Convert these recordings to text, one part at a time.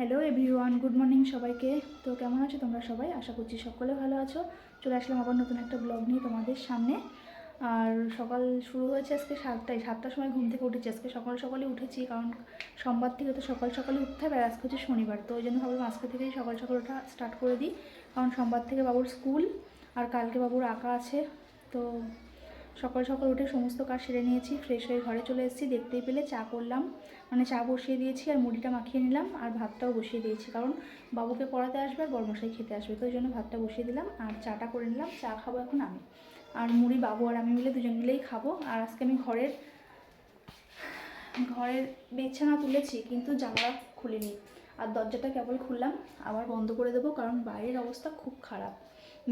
Hello everyone, good morning সবাইকে। তো কেমন আছো তোমরা সবাই? আশা করছি সকলে ভালো আছো। চলে আসলাম আবার নতুন একটা ব্লগ নিয়ে তোমাদের সামনে। আর সকাল শুরু হয়েছে আজকে 7টার সময় ঘুম থেকে উঠেছি। আজকে সকালে উঠেছি, কারণ সোমবার থেকে তো সকালে উঠতে হবে, আর আজকে হচ্ছে শনিবার। তো ওই জন্য ভাবলাম আজকে থেকেই সকাল ওঠা স্টার্ট করে দিই, কারণ সোমবার থেকে বাবুর স্কুল আর কালকে বাবুর আঁকা আছে। তো সকাল উঠে সমস্ত কাজ সেরে নিয়েছি, ফ্রেশ হয়ে ঘরে চলে এসেছি। দেখতেই পেলে চা করলাম, মানে চা বসিয়ে দিয়েছি আর মুড়িটা মাখিয়ে নিলাম, আর ভাতটাও বসিয়ে দিয়েছি, কারণ বাবুকে পড়াতে আসবে আর বড়মশাই খেতে আসবে। তো ওই জন্য ভাতটা বসিয়ে দিলাম আর চাটা করে নিলাম। চা খাবো এখন আমি, আর মুড়ি বাবু আর আমি মিলে দুজন মিলেই খাবো। আর আজকে আমি ঘরের বিছানা তুলেছি, কিন্তু জানলা খুলিনি, আর দরজাটা কেবল খুললাম, আবার বন্ধ করে দেবো, কারণ বাইরের অবস্থা খুব খারাপ।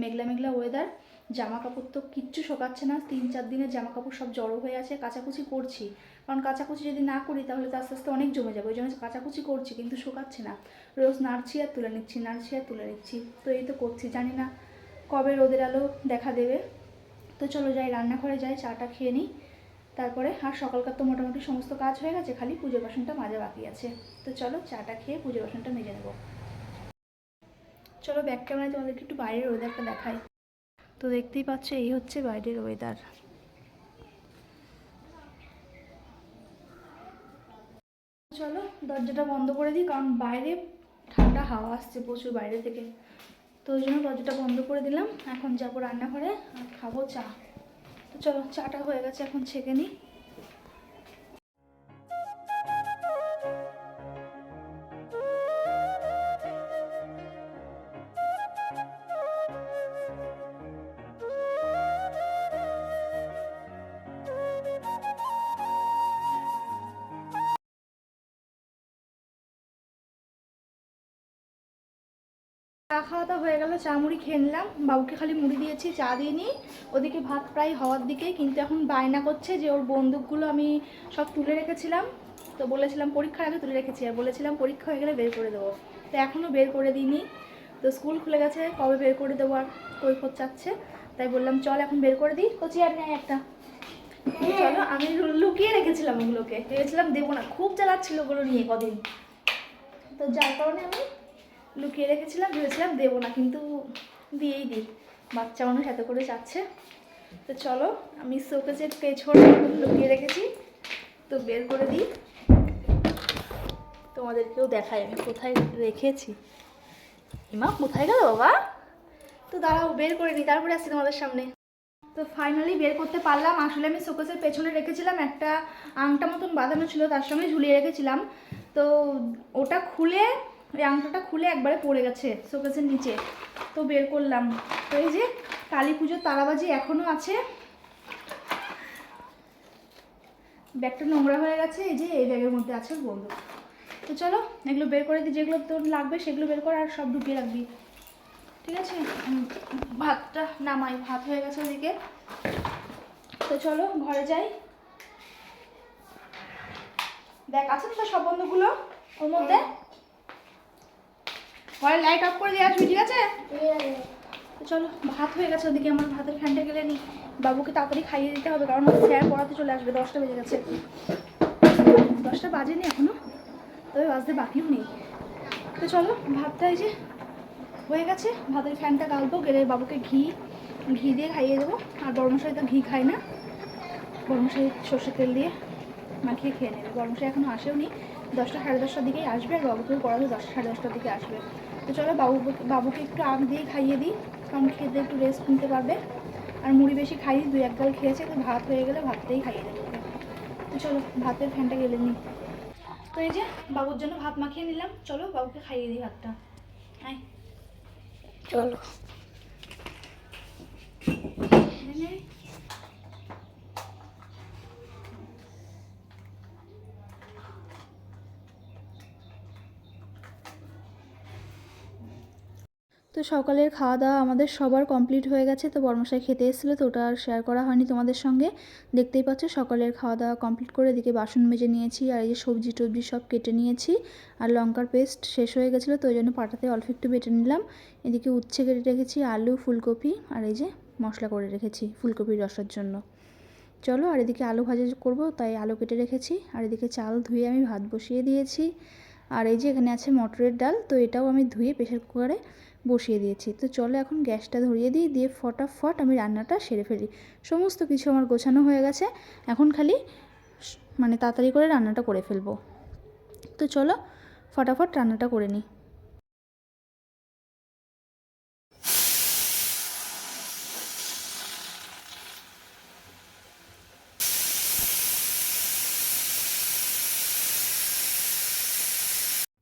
মেঘলা ওয়েদার, জামা কাপড় তো কিচ্ছু শোকাচ্ছে না। 3-4 দিনের জামা কাপড় সব জড়ো হয়ে আছে। কাচাকুচি করছি, কারণ কাচাকুচি যদি না করি তাহলে তো আস্তে আস্তে অনেক জমে যাবে। ওই জন্য কাচাকুচি করছি, কিন্তু শোকাচ্ছে না। রোজ নাড়ছি আর তুলে নিচ্ছি। তো এই তো করছি, জানি না কবে রোদের আলো দেখা দেবে। তো চলো যাই, রান্নাঘরে যাই, চাটা খেয়ে নিই। তারপরে আর সকালকার তো মোটামুটি সমস্ত কাজ হয়ে গেছে, খালি পুজো বাসনটা মাজা বাকি আছে। তো চলো চাটা খেয়ে পুজো বাসনটা মেজে নেবো। চলো ব্যাক ক্যামেরায় তোমাদেরকে একটু বাইরের ওয়েদারটা দেখাই। তো দেখতেই পাচ্ছ, এই হচ্ছে বাইরের ওয়েদার। চলো দরজাটা বন্ধ করে দিই, কারণ বাইরে ঠান্ডা হাওয়া আসছে প্রচুর বাইরে থেকে। তো ওই জন্য দরজাটা বন্ধ করে দিলাম। এখন যাবো রান্নাঘরে আর খাবো চা। তো চলো চাটা হয়ে গেছে, এখন ছেঁকে নিই। চা খাওয়া তো হয়ে গেল, চা মুড়ি খেয়ে নিলাম। বাবুকে খালি মুড়ি দিয়েছি, চা দিইনি। ওদিকে ভাত প্রায় হওয়ার দিকে, কিন্তু এখন বায়না করছে যে ওর বন্দুকগুলো আমি সব তুলে রেখেছিলাম। তো বলেছিলাম পরীক্ষার আগে তুলে রেখেছি, আর বলেছিলাম পরীক্ষা হয়ে গেলে বের করে দেবো। তো এখনও বের করে দিইনি। তো স্কুল খুলে গেছে, কবে বের করে দেবো আর কৈফত চাচ্ছে। তাই বললাম চল এখন বের করে দিই। তো চেয়ার নেয় একটা। চলো, আমি লুকিয়ে রেখেছিলাম ওগুলোকে, ভেবেছিলাম দেবো না, খুব জ্বালাচ্ছিল ওগুলো নিয়ে কদিন। তো যার কারণে আমি লুকিয়ে রেখেছিলাম, ভেবেছিলাম দেবো না, কিন্তু দিয়েই দিই, বাচ্চা মানুষ এত করে চাচ্ছে। তো চলো, আমি শোকেসের পেছনে লুকিয়ে রেখেছি, তো বের করে দিই, তোমাদেরকেও দেখাই আমি কোথায় রেখেছি। মা কোথায় গেল বাবা? তো দাঁড়াও বের করে নিই, তারপরে আসছি তোমাদের সামনে। তো ফাইনালি বের করতে পারলাম। আসলে আমি শোকেসের পেছনে রেখেছিলাম, একটা আংটা মতন বাঁধানো ছিল, তার সঙ্গে ঝুলিয়ে রেখেছিলাম। তো ওটা খুলে, ওই আংটাটা খুলে একবারে পড়ে গেছে শোকেসের নিচে। তো বের করলাম। তো এই যে কালী পুজোর তারাবাজি এখনও আছে। ব্যাগটা নোংরা হয়ে গেছে, এই যে এই ব্যাগের মধ্যে আছে বন্ধু। তো চলো এগুলো বের করে দিই, যেগুলো তোর লাগবে সেগুলো বের করে, আর সব ঢুকিয়ে রাখবি, ঠিক আছে? ভাতটা নামাই, ভাত হয়ে গেছে ওদিকে। তো চলো ঘরে যাই। দেখ আছে তো সব বন্ধুগুলো ওর মধ্যে। ঘরে লাইট অফ করে দিয়ে আসবি, ঠিক আছে? তো চলো, ভাত হয়ে গেছে ওদিকে আমার, ভাতের ফ্যানটা গেলে নি। বাবুকে তাড়াতাড়ি খাইয়ে দিতে হবে, কারণ স্যার পড়াতে চলে আসবে। 10টা বেজে গেছে, 10টা বাজেনি এখনো, তবে বাজতে বাকিও নেই। তো চলো ভাতটা এই যে হয়ে গেছে, ভাতের ফ্যানটা গালবো, গেলে বাবুকে ঘি দিয়ে খাইয়ে দেবো। আর বড়মশাই তো ঘি খায় না, বড়মশাই সর্ষের তেল দিয়ে মাখিয়ে খেয়ে নেবে। বড়মশাই এখনও আসেও নি, 10টা সাড়ে 10টার দিকেই আসবে, আর বাবুকেও পড়াতে 10টা সাড়ে 10টার দিকে আসবে। তো চলো বাবুকে একটু আগ দিয়ে খাইয়ে দিই, কারণ খেতে একটু রেস্ট নিতে পারবে। আর মুড়ি বেশি খাইয়ে 2-1 গাল খেয়েছে, তো ভাত হয়ে গেলে ভাতটাই খাইয়ে দেবো। তো চলো ভাতের ফ্যানটা গেলে নিই। তো এই যে বাবুর জন্য ভাত মাখিয়ে নিলাম, চলো বাবুকে খাইয়ে দিই ভাতটা। আয় চলো। তো সকালের খাওয়া দাওয়া আমাদের সবার কমপ্লিট হয়ে গেছে। তো বড়মশাই খেতে এসেছিলো, তো ওটা আর শেয়ার করা হয়নি তোমাদের সঙ্গে। দেখতেই পাচ্ছ সকালের খাওয়া দাওয়া কমপ্লিট করে এদিকে বাসন মেজে নিয়েছি, আর এই যে সবজি টবজি সব কেটে নিয়েছি। আর লঙ্কার পেস্ট শেষ হয়ে গেছিলো, তো ওই জন্য পাটাতে অল্প একটু বেটে নিলাম। এদিকে উচ্ছে কেটে রেখেছি, আলু ফুলকপি, আর এই যে মশলা করে রেখেছি ফুলকপির রসার জন্য। চলো, আর এদিকে আলু ভাজা করবো, তাই আলু কেটে রেখেছি। আর এদিকে চাল ধুয়ে আমি ভাত বসিয়ে দিয়েছি। আর এই যে এখানে আছে মটরের ডাল, তো এটাও আমি ধুয়ে প্রেসার কুকারে বসিয়ে দিয়েছি। তো চলো এখন গ্যাসটা ধরিয়ে দিই, দিয়ে ফটাফট আমি রান্নাটা সেরে ফেলি। সমস্ত কিছু আমার গোছানো হয়ে গেছে, এখন খালি মানে তাড়াতাড়ি করে রান্নাটা করে ফেলবো। তো চলো ফটাফট রান্নাটা করে নিই।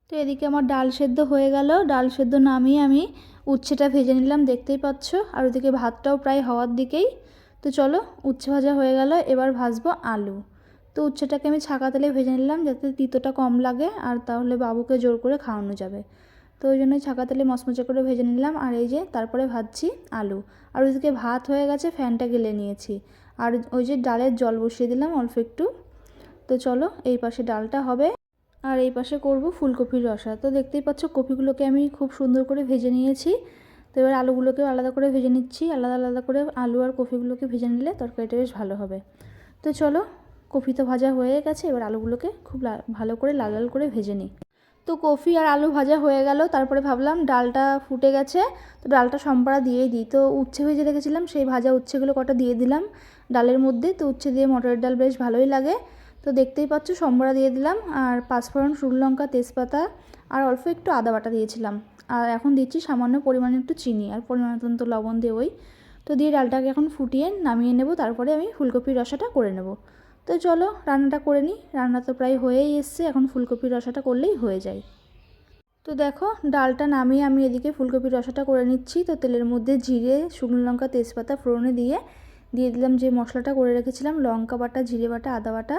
তো এদিকে আমার ডাল সেদ্ধ হয়ে গেল, ডাল সেদ্ধ নামিয়ে আমি উচ্ছেটা ভেজে নিলাম, দেখতেই পাচ্ছ। আর ওদিকে ভাতটাও প্রায় হওয়ার দিকেই। তো চলো উচ্ছে ভাজা হয়ে গেল, এবার ভাজবো আলু। তো উচ্ছেটাকে আমি ছাকা তেলে ভেজে নিলাম যাতে তিতোটা কম লাগে, আর তাহলে বাবুকে জোর করে খাওয়ানো যাবে। তো ওই জন্য ছাকা তেলে মচমচে করে ভেজে নিলাম। আর এই যে তারপরে ভাজছি আলু। আর ওইদিকে ভাত হয়ে গেছে, ফ্যানটা গেলে নিয়েছি। আর ওই যে ডালের জল বসিয়ে দিলাম অল্প একটু। তো চলো এই পাশে ডালটা হবে, আর এই পাশে করব ফুলকপির রসা। তো দেখতেই পাচ্ছ কপিগুলোকে আমি খুব সুন্দর করে ভেজে নিয়েছি। তো এবার আলুগুলোকেও আলাদা করে ভেজে নিচ্ছি, আলাদা আলাদা করে আলু আর কপিগুলোকে ভেজে নিলে তরকারিটা বেশ ভালো হবে। তো চলো কপি তো ভাজা হয়ে গেছে, এবার আলুগুলোকে খুব ভালো করে লাল লাল করে ভেজে নিই। তো কফি আর আলু ভাজা হয়ে গেল, তারপরে ভাবলাম ডালটা ফুটে গেছে, তো ডালটা সম্পাড়া দিয়েই দিই। তো উচ্ছে ভেজে রেখেছিলাম, সেই ভাজা উচ্ছেগুলো কটা দিয়ে দিলাম ডালের মধ্যে। তো উচ্ছে দিয়ে মটরের ডাল বেশ ভালোই লাগে। তো দেখতেই পাচ্ছ সম্বরা দিয়ে দিলাম, আর পাঁচফোড়ন, শুকনো লঙ্কা, তেজপাতা আর অল্প একটু আদা বাটা দিয়েছিলাম। আর এখন দিচ্ছি সামান্য পরিমাণে একটু চিনি আর পরিমাণ মতন তো লবণ দেবই। তো দিয়ে ডালটাকে এখন ফুটিয়ে নামিয়ে নেব, তারপরে আমি ফুলকপির রসাটা করে নেব। তো চলো রান্নাটা করে নিই, রান্না তো প্রায় হয়েই এসছে, এখন ফুলকপির রসাটা করলেই হয়ে যায়। তো দেখো ডালটা নামিয়ে আমি এদিকে ফুলকপির রসাটা করে নিচ্ছি। তো তেলের মধ্যে জিরে, শুকনো লঙ্কা, তেজপাতা ফোড়নে দিয়ে দিলাম যে মশলাটা করে রেখেছিলাম, লঙ্কা বাটা, জিরে বাটা, আদা বাটা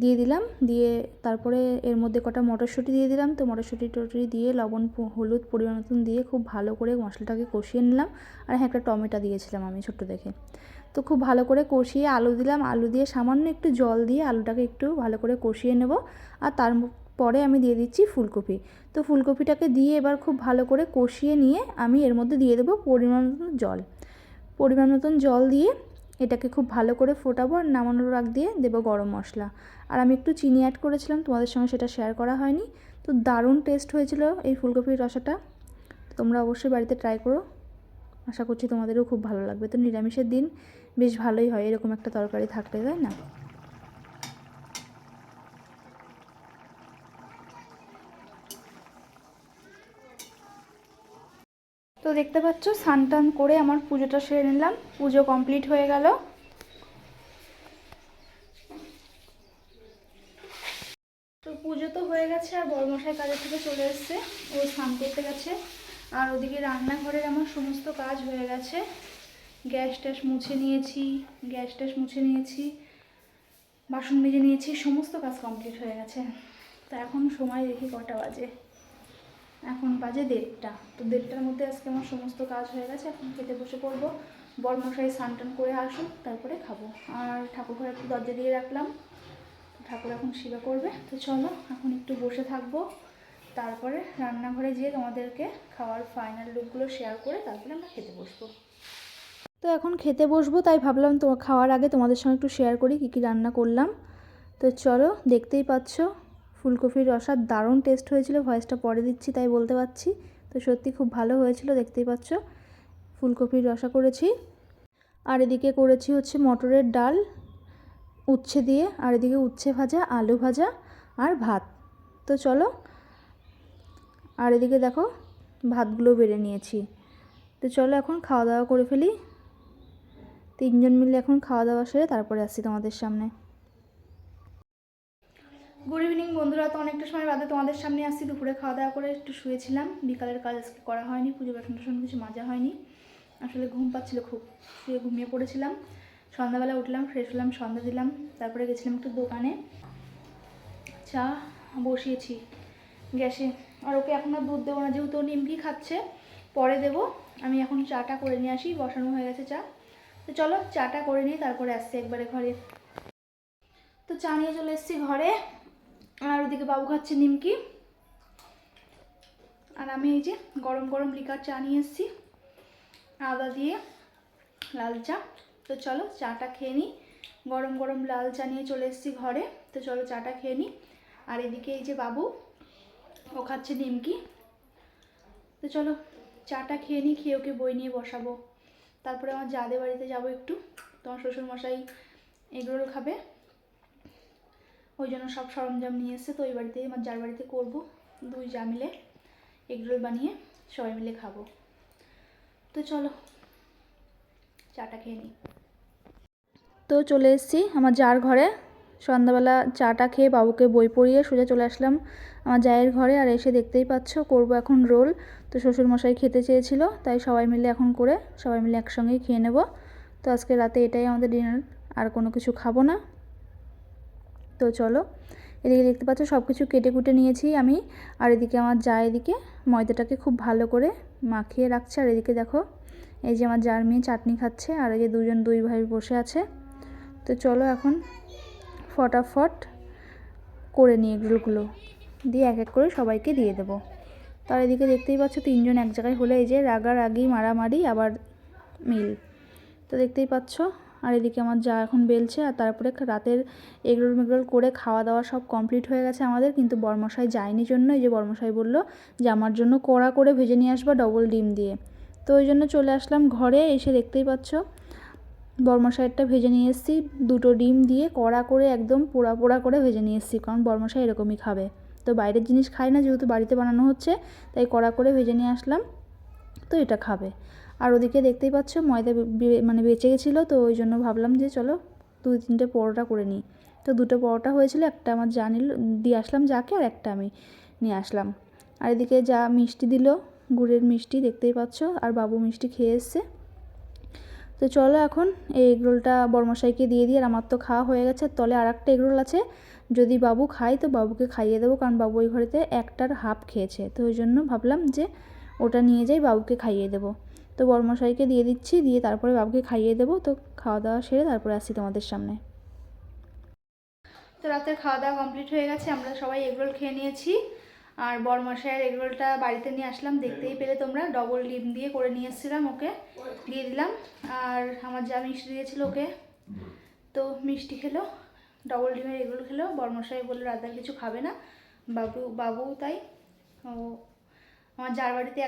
দিয়ে দিলাম। দিয়ে তারপরে এর মধ্যে কটা মটরশুঁটি দিয়ে দিলাম। তো মটরশুঁটি টটি দিয়ে লবণ হলুদ পরিমাণ মতন দিয়ে খুব ভালো করে মশলাটাকে কষিয়ে নিলাম। আর হ্যাঁ, একটা টমেটো দিয়েছিলাম আমি ছোট্ট দেখে। তো খুব ভালো করে কষিয়ে আলু দিলাম, আলু দিয়ে সামান্য একটু জল দিয়ে আলুটাকে একটু ভালো করে কষিয়ে নেব। আর তারপরে আমি দিয়ে দিচ্ছি ফুলকপি। তো ফুলকপিটাকে দিয়ে এবার খুব ভালো করে কষিয়ে নিয়ে আমি এর মধ্যে দিয়ে দেবো পরিমাণ মতন জল। পরিমাণ মতন জল দিয়ে এটাকে খুব ভালো করে ফোটাবো, আর নামানোর আগ দিয়ে দেবো গরম মশলা। আর আমি একটু চিনি অ্যাড করেছিলাম, তোমাদের সঙ্গে সেটা শেয়ার করা হয়নি। তো দারুণ টেস্ট হয়েছিল এই ফুলকপির রসাটা, তোমরা অবশ্যই বাড়িতে ট্রাই করো, আশা করছি তোমাদেরও খুব ভালো লাগবে। তো নিরামিষের দিন বেশ ভালোই হয় এরকম একটা তরকারি থাকলে, তাই না? তো দেখতে পাচ্ছ স্নান টান করে আমার পুজোটা সেরে নিলাম, পুজো কমপ্লিট হয়ে গেল। তো পুজো তো হয়ে গেছে, আর বড়মশাই কাজের থেকে চলে এসছে, ও স্নান করতে গেছে। আর ওদিকে রান্নাঘরের আমার সমস্ত কাজ হয়ে গেছে, গ্যাস ট্যাস মুছে নিয়েছি, বাসন মেজে নিয়েছি, সমস্ত কাজ কমপ্লিট হয়ে গেছে। তো এখন সময় দেখি কটা বাজে, এখন বাজে 1:30। তো 1:30টার মধ্যে আজকে আমার সমস্ত কাজ হয়ে গেছে, এখন খেতে বসে পড়বো। বড়মশাই স্নান টান করে আসুন, তারপরে খাবো। আর ঠাকুর ঘরে একটু দরজা দিয়ে রাখলাম, ঠাকুর এখন সেবা করবে। তো চলো এখন একটু বসে থাকবো, তারপরে রান্নাঘরে যেয়ে তোমাদেরকে খাওয়ার ফাইনাল লুকগুলো শেয়ার করে তারপরে আমরা খেতে বসবো। তো এখন খেতে বসবো, তাই ভাবলাম খাওয়ার আগে তোমাদের সঙ্গে একটু শেয়ার করি কী কী রান্না করলাম। তো চলো, দেখতেই পাচ্ছ ফুলকপির রসা দারুণ টেস্ট হয়েছিল, ভয়েসটা পরে দিচ্ছি তাই বলতে পারছি। তো সত্যি খুব ভালো হয়েছিল, দেখতেই পাচ্ছ ফুলকপির রসা করেছি। আর এদিকে করেছি হচ্ছে মটরের ডাল উচ্ছে দিয়ে, আর এদিকে উচ্ছে ভাজা, আলু ভাজা আর ভাত। তো চলো, আর এদিকে দেখো ভাতগুলো বেড়ে নিয়েছি। তো চলো এখন খাওয়া দাওয়া করে ফেলি, 3জন মিলে এখন খাওয়া দাওয়া সেরে তারপরে আসছি তোমাদের সামনে। গুড ইভিনিং বন্ধুরা, তো অনেকটা সময় বাদে তোমাদের সামনে আসছি। দুপুরে খাওয়া দাওয়া করে একটু শুয়েছিলাম, বিকালের কাজ আজকে করা হয়নি, পুজো বাসন টাসন কিছু মাজা হয়নি, আসলে ঘুম পাচ্ছিল খুব, শুয়ে ঘুমিয়ে পড়েছিলাম। সন্ধ্যাবেলা উঠলাম, ফ্রেশ হলাম, সন্ধ্যা দিলাম, তারপরে গেছিলাম একটু দোকানে, চা বসিয়েছি গ্যাসে। আর ওকে এখন আর দুধ দেবো না, যেহেতু নিমকি খাচ্ছে, পরে দেবো। আমি এখন চাটা করে নিয়ে আসি, বসানো হয়ে গেছে চা। তো চলো চাটা করে নিয়ে তারপরে আসছি একবারে ঘরে। তো চা নিয়ে চলে এসেছি ঘরে, আর ওদিকে বাবু খাচ্ছে নিমকি, আর আমি এই যে গরম গরম লিকার চা নিয়ে এসেছি, আদা দিয়ে লাল চা। তো চলো চাটা খেয়ে নিই, গরম গরম লাল চা নিয়ে চলে এসেছি ঘরে। তো চলো চাটা খেয়ে নিই। আর এদিকে এই যে বাবু ও খাচ্ছে নিমকি। তো চলো চাটা খেয়ে নিই, খেয়ে ওকে বই নিয়ে বসাবো। তারপরে আমার যাদের বাড়িতে যাবো একটু, তোমার শ্বশুরমশাই এগরোল খাবে, ওই জন্য সব সরঞ্জাম নিয়ে এসছে। তো ওই বাড়িতেই আমার যার বাড়িতে করবো, দুই যা মিলে এগরোল বানিয়ে সবাই মিলে খাবো। তো চলো চাটা খেয়ে নিই। তো চলে এসেছি আমার যার ঘরে, সন্ধ্যাবেলা চাটা খেয়ে বাবুকে বই পড়িয়ে সোজা চলে আসলাম আমার জায়ের ঘরে। আর এসে দেখতেই পাচ্ছ করবো এখন রোল। তো শ্বশুরমশাই খেতে চেয়েছিল, তাই সবাই মিলে এখন করে সবাই মিলে একসঙ্গেই খেয়ে নেব। তো আজকে রাতে এটাই আমাদের ডিনার, আর কোনো কিছু খাবো না। তো চলো, এদিকে দেখতে পাচ্ছ সব কিছু কেটে কুটে নিয়েছি আমি, আর এদিকে আমার যা এদিকে ময়দাটাকে খুব ভালো করে মাখিয়ে রাখছে। আর এদিকে দেখো এই যে আমার যার মেয়ে চাটনি খাচ্ছে, আর এই যে দুই ভাই বসে আছে। তো চলো এখন ফটাফট করে নিই এগুলোগুলো, দিয়ে এক এক করে সবাইকে দিয়ে দেবো। তার এদিকে দেখতেই পাচ্ছ তিনজন এক জায়গায় হলে এই যে রাগারাগি মারামারি আবার মিল, তো দেখতেই পাচ্ছ। আর এদিকে আমার যা এখন বেলছে, আর তারপরে রাতের এগরোল মেগরোল করে খাওয়া দাওয়া সব কমপ্লিট হয়ে গেছে আমাদের। কিন্তু বরমশাই যায়নি জন্য এই যে বরমশাই বলল যে আমার জন্য কড়া করে ভেজে নিয়ে আসবা ডবল ডিম দিয়ে। তো ওই জন্য চলে আসলাম ঘরে। এসে দেখতেই পাচ্ছ বরমশাইয়েরটা ভেজে নিয়ে এসেছি, দুটো ডিম দিয়ে কড়া করে একদম পোড়া পোড়া করে ভেজে নিয়ে এসেছি, কারণ বরমশাই এরকমই খাবে। তো বাইরের জিনিস খায় না, যেহেতু বাড়িতে বানানো হচ্ছে, তাই কড়া করে ভেজে নিয়ে আসলাম, তো এটা খাবে। আর ওদিকে দেখতেই পাচ্ছ ময়দা মানে বেঁচে গেছিলো, তো ওই জন্য ভাবলাম যে চলো 2-3টে পরোটা করে নিই। তো 2টো পরোটা হয়েছিল, একটা আমার যা নিল দিয়ে আসলাম যাকে, আর একটা আমি নিয়ে আসলাম। আর এদিকে যা মিষ্টি দিল, গুড়ের মিষ্টি দেখতেই পাচ্ছ, আর বাবু মিষ্টি খেয়ে এসছে। তো চলো এখন এই এগরোলটা বরমশাইকে দিয়ে দিই, আর আমার তো খাওয়া হয়ে গেছে। তলে আর একটা এগরোল আছে, যদি বাবু খায় তো বাবুকে খাইয়ে দেবো, কারণ বাবু ওই ঘরেতে একটার হাফ খেয়েছে। তো ওই জন্য ভাবলাম যে ওটা নিয়ে যাই, বাবুকে খাইয়ে দেবো। তো বরমশাইকে দিয়ে দিচ্ছি, দিয়ে তারপরে বাবুকে খাইয়ে দেবো। তো খাওয়া দাওয়া সেরে তারপরে আসি তোমাদের সামনে। তো রাতের খাওয়া দাওয়া কমপ্লিট হয়ে গেছে, আমরা সবাই এগরোল খেয়ে নিয়েছি। আর বরমশাইয়ের এগরোলটা বাড়িতে নিয়ে আসলাম, দেখতেই পেলে তোমরা, ডবল ডিম দিয়ে করে নিয়ে এসেছিলাম, ওকে দিয়ে দিলাম। আর আমার যা মিষ্টি দিয়েছিল ওকে, তো মিষ্টি খেলো, ডবল ডিমের এগরোল খেলো। বরমশাই বললো রাতে আর কিছু খাবে না, বাবু তাই ও আমার যার বাড়িতে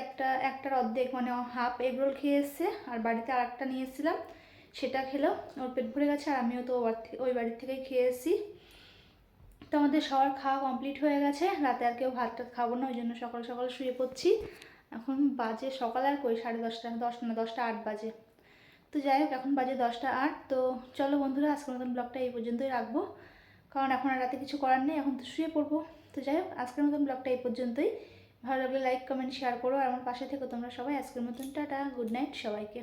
একটার অর্ধেক মানে হাফ এগরোল খেয়ে এসছে, আর বাড়িতে আর একটা নিয়ে এসেছিলাম, সেটা খেলো, ওর পেট ভরে গেছে। আর আমিও তো ওই বাড়ির থেকেই খেয়ে এসেছি। তো আমাদের সবার খাওয়া কমপ্লিট হয়ে গেছে, রাতে আর কেউ ভাত টাত খাবো না, ওই জন্য সকাল সকাল শুয়ে পড়ছি। এখন বাজে সকাল আর কই 10:30, 10:08 বাজে। তো যাই হোক এখন বাজে 10:08। তো চলো বন্ধুরা, আজকের মতন ব্লগটা এই পর্যন্তই রাখবো, কারণ এখন আর রাতে কিছু করার নেই, এখন তো শুয়ে পড়বো। তো যাই হোক আজকের মতন ব্লগটা এই পর্যন্তই। ভালো লাগলে লাইক কমেন্ট শেয়ার করো, আর আমার পাশে থেকো তোমরা সবাই। আজকের মতন টাটা, গুড নাইট সবাইকে।